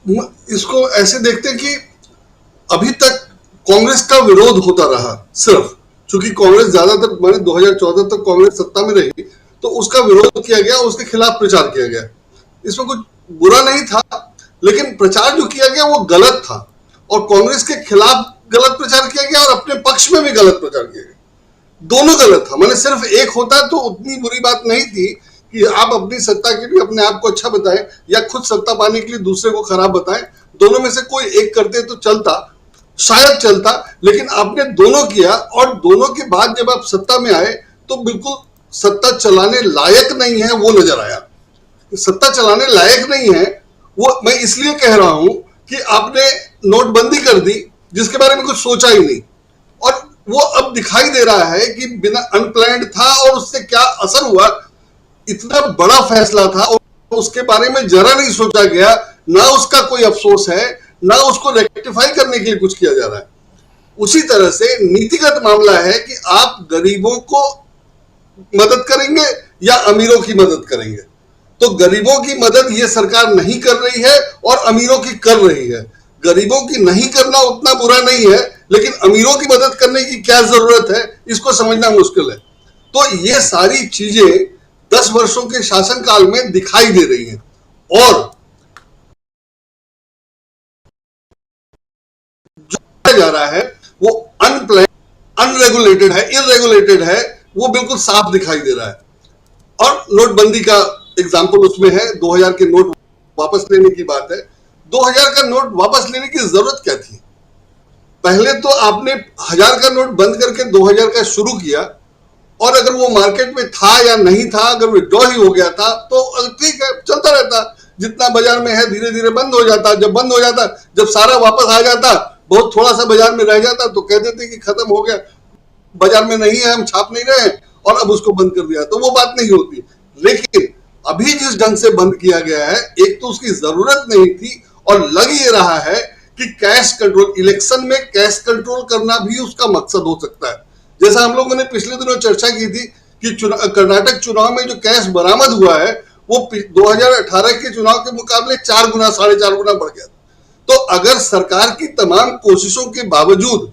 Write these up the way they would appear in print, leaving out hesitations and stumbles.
इसको ऐसे देखते हैं कि अभी तक कांग्रेस का विरोध होता रहा सिर्फ, चूंकि कांग्रेस ज्यादातर मैंने 2014 तक कांग्रेस सत्ता में रही, तो उसका विरोध किया गया, उसके खिलाफ प्रचार किया गया। इसमें कुछ बुरा नहीं था, लेकिन प्रचार जो किया गया वो गलत था, और कांग्रेस के खिलाफ गलत प्रचार किया गया और अपने पक्ष में भी गलत प्रचार किया गया। दोनों गलत था। मैंने सिर्फ एक होता तो उतनी बुरी बात नहीं थी कि आप अपनी सत्ता के लिए अपने आप को अच्छा बताएं या खुद सत्ता पाने के लिए दूसरे को खराब बताएं। दोनों में से कोई एक करते तो चलता, शायद चलता, लेकिन आपने दोनों किया, और दोनों के बाद जब आप सत्ता में आए तो बिल्कुल सत्ता चलाने लायक नहीं है वो नजर आया। सत्ता चलाने लायक नहीं है वो मैं इसलिए कह रहा हूं कि आपने नोटबंदी कर दी जिसके बारे में कुछ सोचा ही नहीं, और वो अब दिखाई दे रहा है कि बिना अनप्लान्ड था और उससे क्या असर हुआ। इतना बड़ा फैसला था और उसके बारे में जरा नहीं सोचा गया, ना उसका कोई अफसोस है, ना उसको रेक्टिफाई करने के लिए कुछ किया जा रहा है। उसी तरह से नीतिगत मामला है कि आप गरीबों को मदद करेंगे या अमीरों की मदद करेंगे। तो गरीबों की मदद ये सरकार नहीं कर रही है और अमीरों की कर रही है। गरीबों की नहीं करना उतना बुरा नहीं है, लेकिन अमीरों की मदद करने की क्या जरूरत है इसको समझना मुश्किल है। तो ये सारी चीजें 10 वर्षों के शासनकाल में दिखाई दे रही हैं, और जो जा रहा है वो अनप्लान, अनरेगुलेटेड है, इरेगुलेटेड है, वो बिल्कुल साफ दिखाई दे रहा है। और नोटबंदी का एग्जाम्पल उसमें है। 2000 के नोट वापस लेने की बात है। 2000 का नोट वापस लेने की जरूरत क्या थी? पहले तो आपने 1000 का नोट बंद करके 2000 का शुरू किया, और अगर वो मार्केट में था या नहीं था, अगर विड्रॉ ही हो गया था तो ठीक है, चलता रहता। जितना बाजार में है धीरे धीरे बंद हो जाता। जब बंद हो जाता, जब सारा वापस आ जाता, बहुत थोड़ा सा बाजार में रह जाता, तो कह देते कि खत्म हो गया, बाजार में नहीं है, हम छाप नहीं रहे, और अब उसको बंद कर दिया, तो वो बात नहीं होती। लेकिन अभी जिस ढंग से बंद किया गया है, एक तो उसकी जरूरत नहीं थी, और लग ये रहा है कि कैश कंट्रोल, इलेक्शन में कैश कंट्रोल करना भी उसका मकसद हो सकता है। जैसा हम लोगों ने पिछले दिनों चर्चा की थी कि कर्नाटक चुनाव में जो कैश बरामद हुआ है वो 2018 के चुनाव के मुकाबले 4 गुना 4.5 गुना बढ़ गया। तो अगर सरकार की तमाम कोशिशों के बावजूद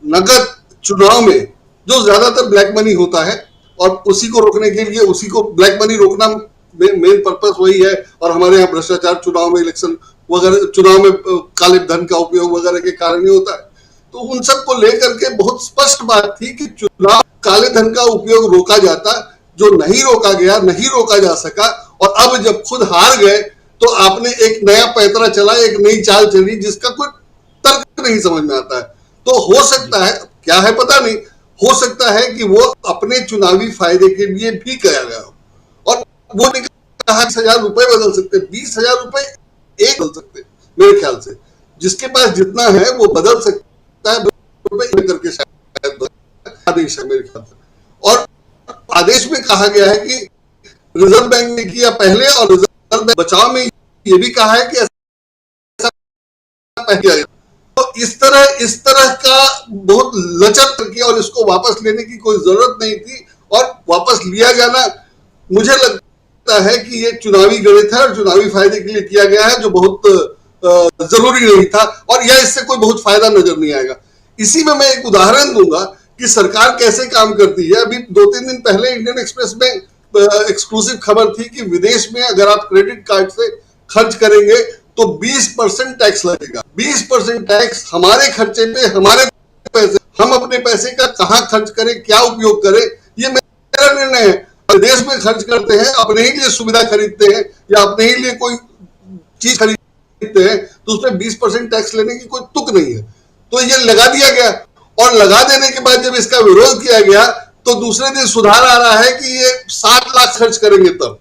नगद चुनाव में जो ज्यादातर ब्लैक मनी होता है, और उसी को रोकने के लिए, उसी को ब्लैक मनी रोकना मेन पर्पस वही है, और हमारे यहाँ भ्रष्टाचार चुनाव में, इलेक्शन वगैरह, चुनाव में काले धन का उपयोग वगैरह के कारण ही होता है। तो उन सब को लेकर के बहुत स्पष्ट बात थी कि चुनाव काले धन का उपयोग रोका जाता, जो नहीं रोका गया, नहीं रोका जा सका, और अब जब खुद हार गए तो आपने एक नया पैतरा चला, एक नई चाल चली जिसका कोई तर्क नहीं समझ में आता है। तो हो सकता है, क्या है पता नहीं, हो सकता है कि वो अपने चुनावी फायदे के लिए भी किया गया हो, और वो नहीं कहा 20,000 रुपए बदल सकते, 20,000 रुपए एक बदल सकते, मेरे ख्याल से जिसके पास जितना है वो बदल सकता है करके, शायद आदेश है मेरे ख्याल से। और आदेश में कहा गया है कि रिजर्व बैंक ने किया पहले, और रिजर्व बैंक बचाव में ये भी कहा है कि ऐसा पहले। तो इस तरह का बहुत लचक किया, और इसको वापस लेने की कोई जरूरत नहीं थी, और वापस लिया जाना मुझे लगता है कि ये चुनावी गणित है और चुनावी फायदे के लिए किया गया है, जो बहुत जरूरी नहीं था, और यह इससे कोई बहुत फायदा नजर नहीं आएगा। इसी में मैं एक उदाहरण दूंगा कि सरकार कैसे काम करती है। अभी 2-3 दिन पहले इंडियन एक्सप्रेस में एक्सक्लूसिव खबर थी कि विदेश में अगर आप क्रेडिट कार्ड से खर्च करेंगे तो 20% टैक्स लगेगा। 20% टैक्स हमारे खर्चे पे, हमारे पैसे, हम अपने पैसे का कहां खर्च करें, क्या उपयोग करें, ये मेरा निर्णय है। विदेश में खर्च करते हैं, अपने ही लिए सुविधा खरीदते हैं या अपने ही लिए कोई चीज खरीदते हैं, तो उसमें 20% टैक्स लेने की कोई तुक नहीं है। तो ये लगा दिया गया, और लगा देने के बाद जब इसका विरोध किया गया तो दूसरे दिन सुधार आ रहा है कि ये 7 लाख खर्च करेंगे। तब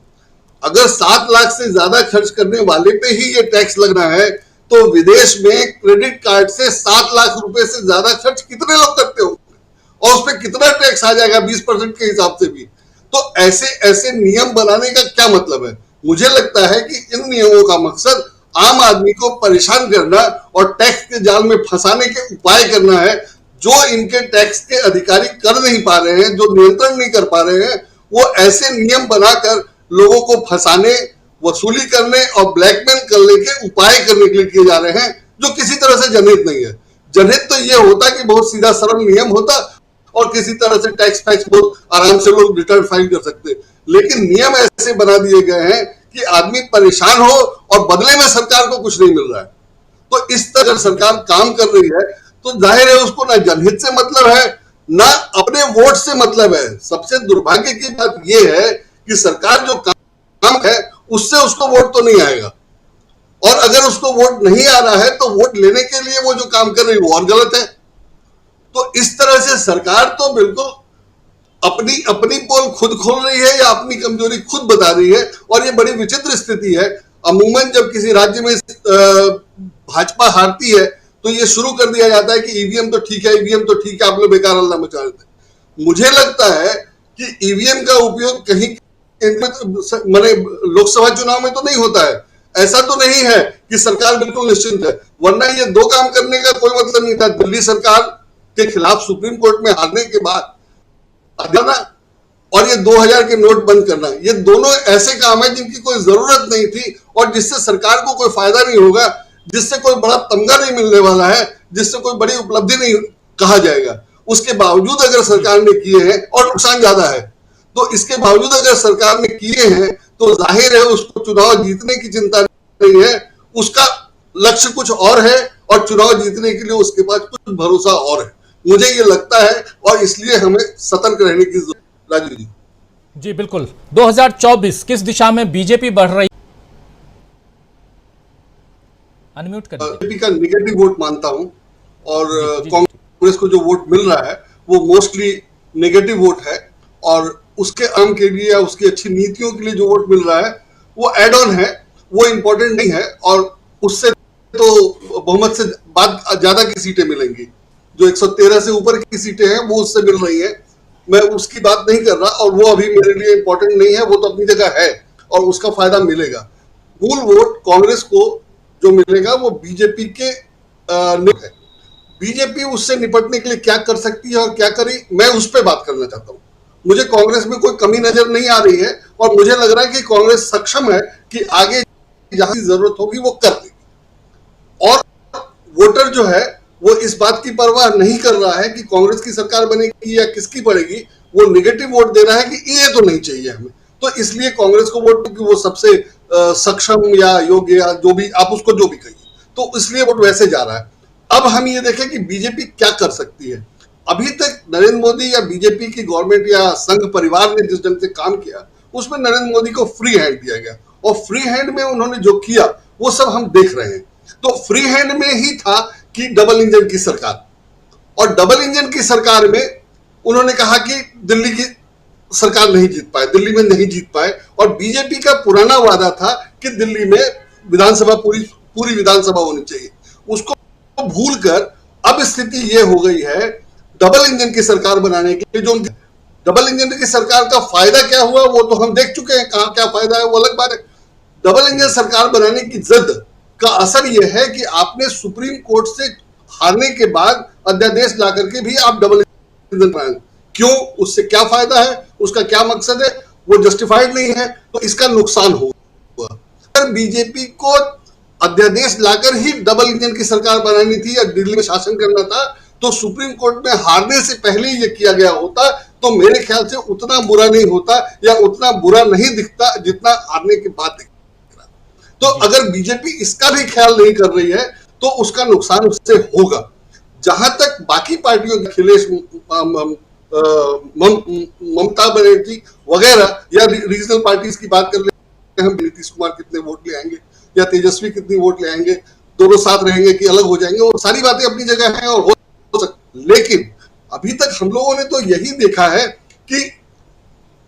अगर 7 लाख से ज्यादा खर्च करने वाले पे ही ये टैक्स लगना है, तो विदेश में क्रेडिट कार्ड से 7 लाख रुपए से ज्यादा खर्च कितने लोग करते होंगे, और उस पर कितना टैक्स आ जाएगा 20% के हिसाब से भी। तो ऐसे ऐसे नियम बनाने का क्या मतलब है? मुझे लगता है कि इन नियमों का मकसद आम आदमी को परेशान करना और टैक्स के जाल में फंसाने के उपाय करना है, जो इनके टैक्स के अधिकारी कर नहीं पा रहे हैं, जो नियंत्रण नहीं कर पा रहे हैं। वो ऐसे नियम बनाकर लोगों को फंसाने वसूली करने और ब्लैकमेल करने के उपाय करने के लिए किए जा रहे हैं, जो किसी तरह से जनहित नहीं है। जनहित तो ये होता कि बहुत सीधा सरल नियम होता और किसी तरह से टैक्स फैक्स बहुत आराम से लोग रिटर्न फाइल कर सकते, लेकिन नियम ऐसे बना दिए गए हैं कि आदमी परेशान हो और बदले में सरकार को कुछ नहीं मिल रहा है। तो इस तरह सरकार काम कर रही है तो जाहिर है उसको ना जनहित से मतलब है ना अपने वोट से मतलब है। सबसे दुर्भाग्य की बात यह है कि सरकार जो काम है उससे उसको वोट तो नहीं आएगा, और अगर उसको वोट नहीं आ रहा है तो वोट लेने के लिए वो जो काम कर रही है वो और गलत है। तो इस तरह से सरकार तो बिल्कुल अपनी अपनी पोल खुद खोल रही है या अपनी कमजोरी खुद बता रही है, और ये बड़ी विचित्र स्थिति है। अमूमन जब किसी राज्य में भाजपा हारती है तो ये शुरू कर दिया जाता है कि ईवीएम तो ठीक है, ईवीएम तो ठीक है, आप लोग बेकार हल्ला मचा रहे थे। मुझे लगता है कि ईवीएम का उपयोग कहीं मैंने लोकसभा चुनाव में तो नहीं होता है। ऐसा तो नहीं है कि सरकार बिल्कुल निश्चिंत है, वरना ये दो काम करने का कोई मतलब नहीं था। दिल्ली सरकार के खिलाफ सुप्रीम कोर्ट में हारने के बाद और ये 2000 के नोट बंद करना, ये दोनों ऐसे काम है जिनकी कोई जरूरत नहीं थी और जिससे सरकार को कोई फायदा नहीं होगा, जिससे कोई बड़ा तमगा नहीं मिलने वाला है, जिससे कोई बड़ी उपलब्धि नहीं कहा जाएगा। उसके बावजूद अगर सरकार ने किए हैं और नुकसान ज्यादा है, तो इसके बावजूद अगर सरकार ने किए हैं तो जाहिर है उसको चुनाव जीतने की चिंता नहीं है, उसका लक्ष्य कुछ और है और चुनाव जीतने के लिए उसके पास कुछ भरोसा और है, मुझे ये लगता है। और इसलिए हमें सतर्क रहने की जरूरत है। राजू जी जी बिल्कुल। 2024 किस दिशा में बीजेपी बढ़ रही? अनम्यूट कर दीजिए। बीजेपी का निगेटिव वोट मानता हूं, और कांग्रेस को जो वोट मिल रहा है वो मोस्टली नेगेटिव वोट है, और उसके आम के लिए या उसकी अच्छी नीतियों के लिए जो वोट मिल रहा है वो एड ऑन है, वो इंपॉर्टेंट नहीं है। और उससे तो बहुमत से बाद ज्यादा की सीटें मिलेंगी, जो 113 से ऊपर की सीटें हैं वो उससे मिल रही हैं, मैं उसकी बात नहीं कर रहा, और वो अभी मेरे लिए इंपॉर्टेंट नहीं है, वो तो अपनी जगह है और उसका फायदा मिलेगा। मूल वोट कांग्रेस को जो मिलेगा वो बीजेपी के है। बीजेपी उससे निपटने के लिए क्या कर सकती है और क्या करी, मैं उस पर बात करना चाहता हूं। मुझे कांग्रेस में कोई कमी नजर नहीं आ रही है और मुझे लग रहा है कि कांग्रेस सक्षम है कि आगे जहां की जरूरत होगी वो कर देगी। और वोटर जो है वो इस बात की परवाह नहीं कर रहा है कि कांग्रेस की सरकार बनेगी या किसकी पड़ेगी, वो निगेटिव वोट दे रहा है कि ये तो नहीं चाहिए हमें, तो इसलिए कांग्रेस को वोट, क्योंकि वो सबसे सक्षम या योग्य या जो भी आप उसको जो भी कहिए, तो इसलिए वोट वैसे जा रहा है। अब हम ये देखें कि बीजेपी क्या कर सकती है। अभी तक नरेंद्र मोदी या बीजेपी की गवर्नमेंट या संघ परिवार ने जिस ढंग से काम किया उसमें नरेंद्र मोदी को फ्री हैंड दिया गया, और फ्री हैंड में उन्होंने जो किया वो सब हम देख रहे हैं। तो फ्री हैंड में ही था कि डबल इंजन की सरकार, और डबल इंजन की सरकार में उन्होंने कहा कि दिल्ली की सरकार नहीं जीत पाए, दिल्ली में नहीं जीत पाए, और बीजेपी का पुराना वादा था कि दिल्ली में विधानसभा पूरी विधानसभा होनी चाहिए, उसको भूलकर अब स्थिति यह हो गई है डबल इंजन की सरकार बनाने के लिए। जो डबल इंजन की सरकार का फायदा क्या हुआ वो तो हम देख चुके हैं, कहां क्या फायदा है वो अलग बात है। डबल इंजन सरकार बनाने की जिद का असर यह है कि आपने सुप्रीम कोर्ट से हारने के बाद अध्यादेश ला करके भी आप डबल इंजन बनाएंगे, क्यों, उससे क्या फायदा है, उसका क्या मकसद है, वो जस्टिफाइड नहीं है, तो इसका नुकसान होगा। अगर बीजेपी को अध्यादेश लाकर ही डबल इंजन की सरकार बनानी थी या दिल्ली में शासन करना था, तो सुप्रीम कोर्ट में हारने से पहले ही ये किया गया होता, तो मेरे ख्याल से उतना बुरा नहीं होता या उतना बुरा नहीं दिखता जितना हारने के बाद दिख रहा। तो अगर बीजेपी इसका भी ख्याल नहीं कर रही है तो उसका नुकसान उससे होगा। जहां तक बाकी पार्टियों के अखिलेश, ममता बनर्जी वगैरह या रीजनल पार्टीज की बात कर ले, हम नीतीश कुमार कितने वोट ले आएंगे या तेजस्वी कितनी वोट ले आएंगे, दोनों साथ रहेंगे कि अलग हो जाएंगे, वो सारी बातें अपनी जगह हैं और हो सकती, लेकिन अभी तक हम लोगों ने तो यही देखा है कि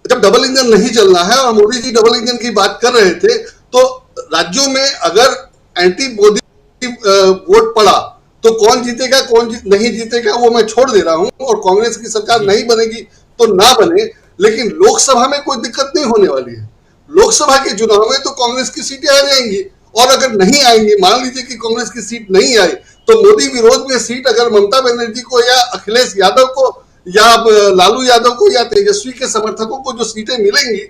जब डबल इंजन नहीं चलना है और मोदी जी डबल इंजन की बात कर रहे थे, तो राज्यों में अगर एंटी मोदी वोट पड़ा तो कौन जीतेगा कौन नहीं जीतेगा वो मैं छोड़ दे रहा हूं, और कांग्रेस की सरकार नहीं बनेगी तो ना बने, लेकिन लोकसभा में कोई दिक्कत नहीं होने वाली है। लोकसभा के चुनाव में तो कांग्रेस की सीटें आ जाएंगी, और अगर नहीं आएंगी, मान लीजिए कि कांग्रेस की सीट नहीं आई, तो मोदी विरोध में सीट अगर ममता बनर्जी को या अखिलेश यादव को या लालू यादव को या तेजस्वी के समर्थकों को जो सीटें मिलेंगी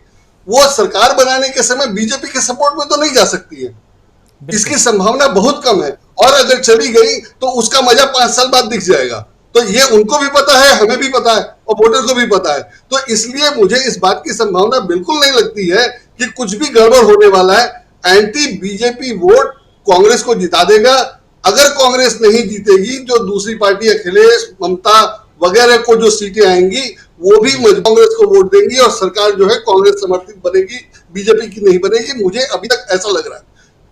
वो सरकार बनाने के समय बीजेपी के सपोर्ट में तो नहीं जा सकती है, इसकी संभावना बहुत कम है। और अगर चली गई तो उसका मजा 5 साल बाद दिख जाएगा। तो ये उनको भी पता है, हमें भी पता है और वोटर को भी पता है। तो इसलिए मुझे इस बात की संभावना बिल्कुल नहीं लगती है कि कुछ भी गड़बड़ होने वाला है। एंटी बीजेपी वोट कांग्रेस को जिता देगा। अगर कांग्रेस नहीं जीतेगी, जो दूसरी पार्टी अखिलेश, ममता वगैरह को जो सीटें आएंगी वो भी कांग्रेस को वोट देंगी और सरकार जो है कांग्रेस समर्थित बनेगी, बीजेपी की नहीं बनेगी। मुझे अभी तक ऐसा लग रहा है।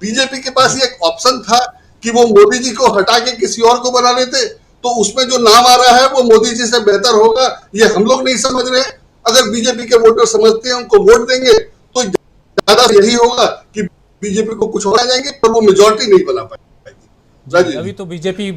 बीजेपी के पास ये एक ऑप्शन था कि वो मोदी जी को हटा के किसी और को बना लेते, तो उसमें जो नाम आ रहा है वो मोदी जी से बेहतर होगा, ये हम लोग नहीं समझ रहे। अगर बीजेपी के वोटर समझते हैं, उनको वोट देंगे तो ज्यादा यही होगा कि बीजेपी को कुछ हो जाएंगे पर वो मेजॉरिटी नहीं बना पाएगी। अभी तो बीजेपी